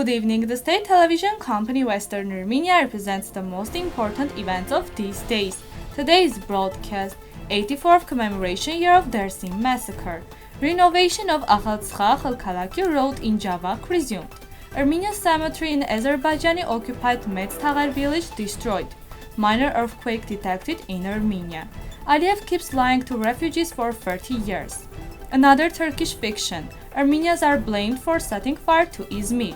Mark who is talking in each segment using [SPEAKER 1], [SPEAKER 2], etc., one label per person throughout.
[SPEAKER 1] Good evening. The state television company Western Armenia represents the most important events of these days. Today's broadcast, 84th commemoration year of Dersim Massacre. Renovation of Akhaltsikhe-Akhalkalaki road in Javakhk resumed. Armenian cemetery in Azerbaijani-occupied Medstar village destroyed. Minor earthquake detected in Armenia. Aliev keeps lying to refugees for 30 years. Another Turkish fiction. Armenians are blamed for setting fire to Izmir.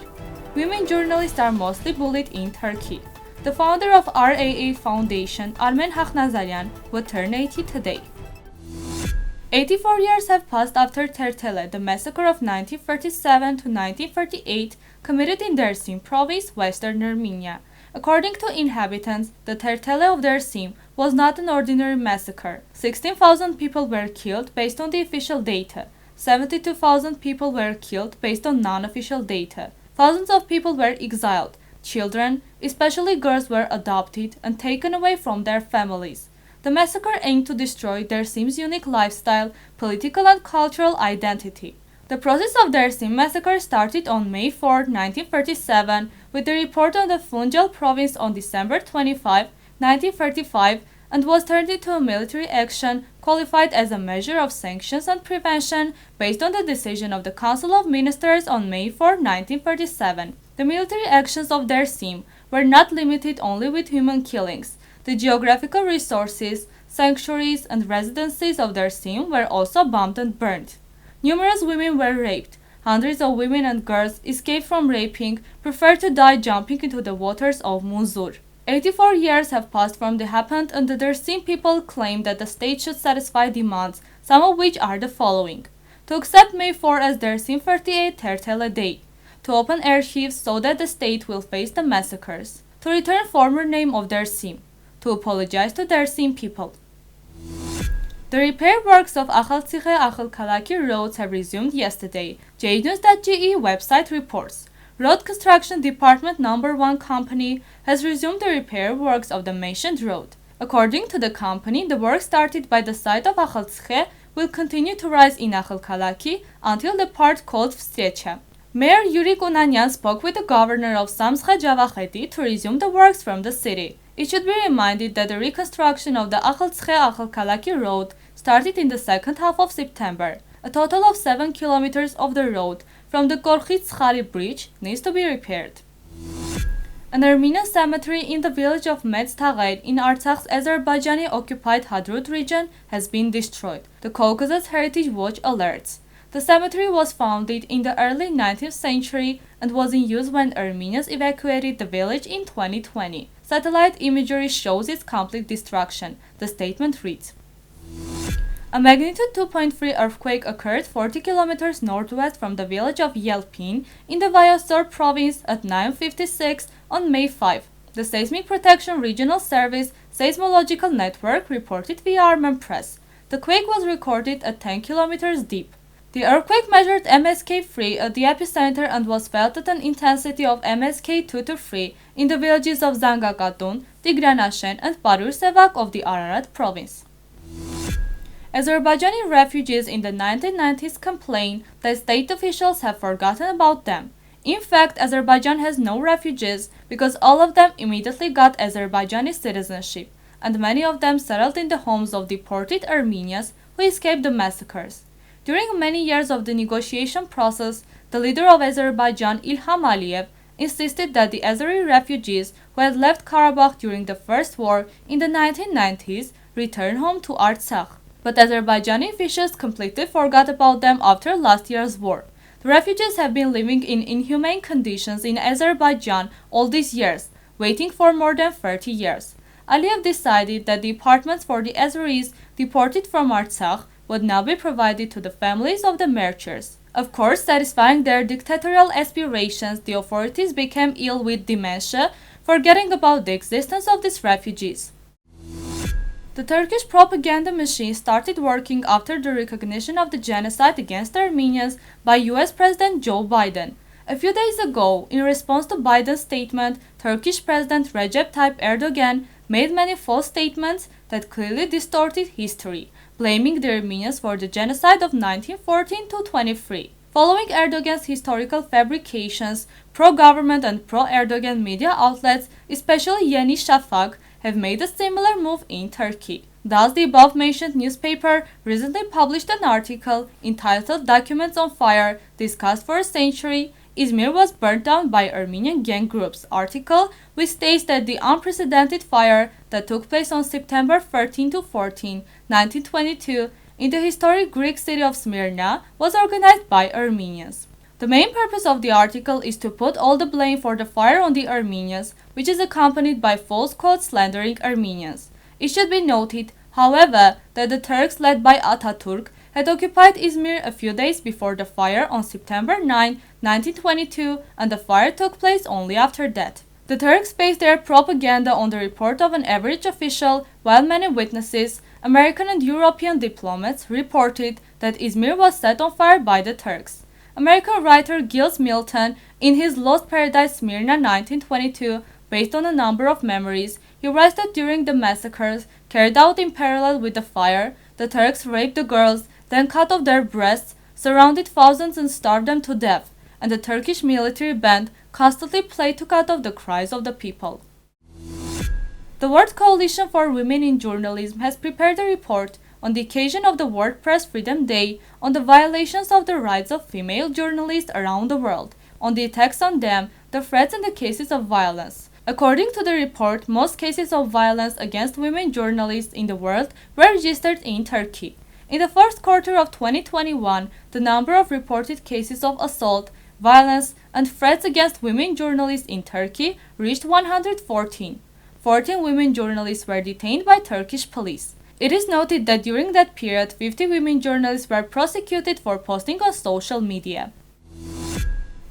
[SPEAKER 1] Women journalists are mostly bullied in Turkey. The founder of RAA Foundation, Armen Hakhnazaryan, would turn 80 today. 84 years have passed after Tertele, the massacre of 1937 to 1938, committed in Dersim province, Western Armenia. According to inhabitants, the Tertele of Dersim was not an ordinary massacre. 16,000 people were killed based on the official data. 72,000 people were killed based on non-official data. Thousands of people were exiled. Children, especially girls, were adopted and taken away from their families. The massacre aimed to destroy Dersim's unique lifestyle, political and cultural identity. The process of Dersim massacre started on May 4, 1937, with the report on the Funchal province on December 25, 1935, and was turned into a military action qualified as a measure of sanctions and prevention based on the decision of the Council of Ministers on May 4, 1937. The military actions of Dersim were not limited only with human killings. The geographical resources, sanctuaries, and residences of Dersim were also bombed and burned. Numerous women were raped. Hundreds of women and girls escaped from raping, preferred to die jumping into the waters of Munzur. 84 years have passed from the happened, and the Dersim people claim that the state should satisfy demands, some of which are the following: to accept May 4 as Dersim 38 Tertele Day, to open archives so that the state will face the massacres, to return former name of Dersim, to apologize to Dersim people. The repair works of Akhaltsikhe-Akhalkalaki roads have resumed yesterday. Jnews.ge website reports. Road Construction Department No. 1 company has resumed the repair works of the mentioned road. According to the company, the work started by the site of Akhaltsikhe will continue to rise in Akhalkalaki until the part called Vstrecha. Mayor Yuri Kunanyan spoke with the governor of Samskhe Javakhk to resume the works from the city. It should be reminded that the reconstruction of the Akhaltsikhe-Akhalkalaki road started in the second half of September. A total of 7 kilometers of the road from the Gorkhit-Skari bridge needs to be repaired. An Armenian cemetery in the village of Medstar in Artsakh's Azerbaijani-occupied Hadrut region has been destroyed. The Caucasus Heritage Watch alerts. The cemetery was founded in the early 19th century and was in use when Armenians evacuated the village in 2020. Satellite imagery shows its complete destruction. The statement reads: a magnitude 2.3 earthquake occurred 40 kilometers northwest from the village of Yelpin in the Vyazor province at 9:56 on May 5. The Seismic Protection Regional Service Seismological Network reported via Armen press. The quake was recorded at 10 kilometers deep. The earthquake measured MSK3 at the epicenter and was felt at an intensity of MSK2 to 3 in the villages of Zangakatun, Tigranashen, and Barur Sevak of the Ararat province. Azerbaijani refugees in the 1990s complain that state officials have forgotten about them. In fact, Azerbaijan has no refugees because all of them immediately got Azerbaijani citizenship, and many of them settled in the homes of deported Armenians who escaped the massacres. During many years of the negotiation process, the leader of Azerbaijan, Ilham Aliev, insisted that the Azeri refugees who had left Karabakh during the First War in the 1990s return home to Artsakh. But Azerbaijani officials completely forgot about them after last year's war. The refugees have been living in inhumane conditions in Azerbaijan all these years, waiting for more than 30 years. Aliev decided that the apartments for the Azeris deported from Artsakh would now be provided to the families of the martyrs. Of course, satisfying their dictatorial aspirations, the authorities became ill with dementia, forgetting about the existence of these refugees. The Turkish propaganda machine started working after the recognition of the genocide against the Armenians by US President Joe Biden. A few days ago, in response to Biden's statement, Turkish President Recep Tayyip Erdogan made many false statements that clearly distorted history, blaming the Armenians for the genocide of 1914 to 23. Following Erdogan's historical fabrications, pro-government and pro-Erdogan media outlets, especially Yeni Shafak, have made a similar move in Turkey. Thus, the above-mentioned newspaper recently published an article entitled Documents on Fire Discussed for a Century, Izmir was burnt down by Armenian gang groups article, which states that the unprecedented fire that took place on September 13 to 14, 1922, in the historic Greek city of Smyrna was organized by Armenians. The main purpose of the article is to put all the blame for the fire on the Armenians, which is accompanied by false quotes slandering Armenians. It should be noted, however, that the Turks led by Ataturk had occupied Izmir a few days before the fire on September 9, 1922, and the fire took place only after that. The Turks based their propaganda on the report of an average official, while many witnesses, American and European diplomats, reported that Izmir was set on fire by the Turks. American writer Giles Milton, in his Lost Paradise Smyrna 1922, based on a number of memories, he writes that during the massacres carried out in parallel with the fire, the Turks raped the girls, then cut off their breasts, surrounded thousands and starved them to death, and the Turkish military band constantly played to cut off the cries of the people. The World Coalition for Women in Journalism has prepared a report on the occasion of the World Press Freedom Day on the violations of the rights of female journalists around the world, on the attacks on them, the threats and the cases of violence. According to the report, most cases of violence against women journalists in the world were registered in Turkey. In the first quarter of 2021, the number of reported cases of assault, violence, and threats against women journalists in Turkey reached 114. 14 women journalists were detained by Turkish police. It is noted that during that period, 50 women journalists were prosecuted for posting on social media.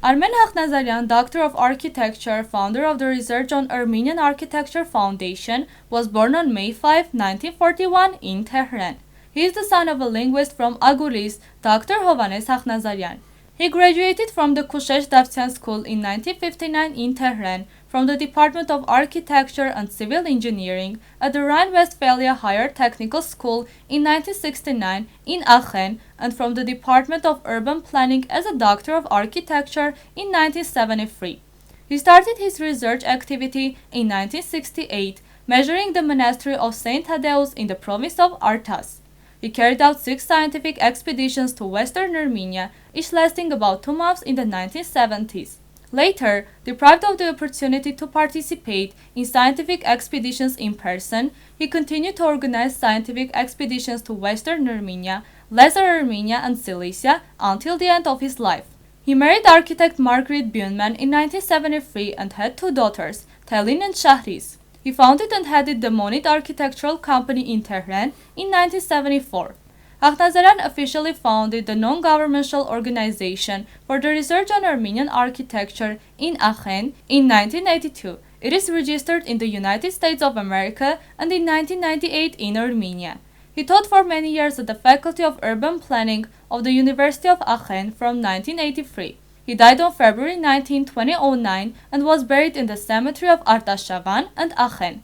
[SPEAKER 1] Armen Hakhnazaryan, Doctor of Architecture, founder of the Research on Armenian Architecture Foundation, was born on May 5, 1941 in Tehran. He is the son of a linguist from Agulis, Dr. Hovannes Hakhnazaryan. He graduated from the Daghbashyan School in 1959 in Tehran from the Department of Architecture and Civil Engineering at the Rhine-Westphalia Higher Technical School in 1969 in Aachen and from the Department of Urban Planning as a Doctor of Architecture in 1973. He started his research activity in 1968, measuring the monastery of St. Thaddeus in the province of Artas. He carried out 6 scientific expeditions to western Armenia, each lasting about 2 months in the 1970s. Later, deprived of the opportunity to participate in scientific expeditions in person, he continued to organize scientific expeditions to western Armenia, Lesser Armenia, and Cilicia until the end of his life. He married architect Margaret Bühnmann in 1973 and had 2 daughters, Telin and Shahriz. He founded and headed the Monit Architectural Company in Tehran in 1974. Hakhnazaryan officially founded the non-governmental organization for the research on Armenian architecture in Aachen in 1982. It is registered in the United States of America and in 1998 in Armenia. He taught for many years at the Faculty of Urban Planning of the University of Aachen from 1983. He died on February 19, 2009 and was buried in the cemetery of Արտաշավան and Aachen.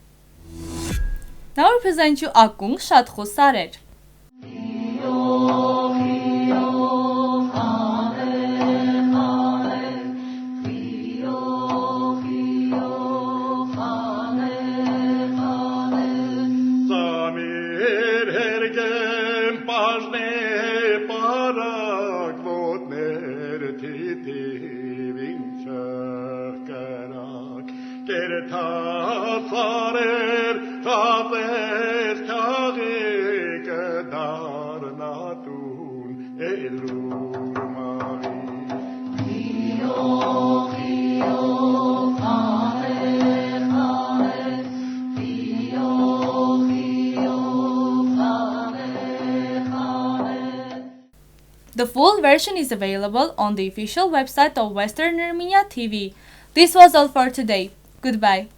[SPEAKER 1] Now we present you Akung Shadkhu Sarer. The full version is available on the official website of Western Armenia TV. This was all for today. Goodbye.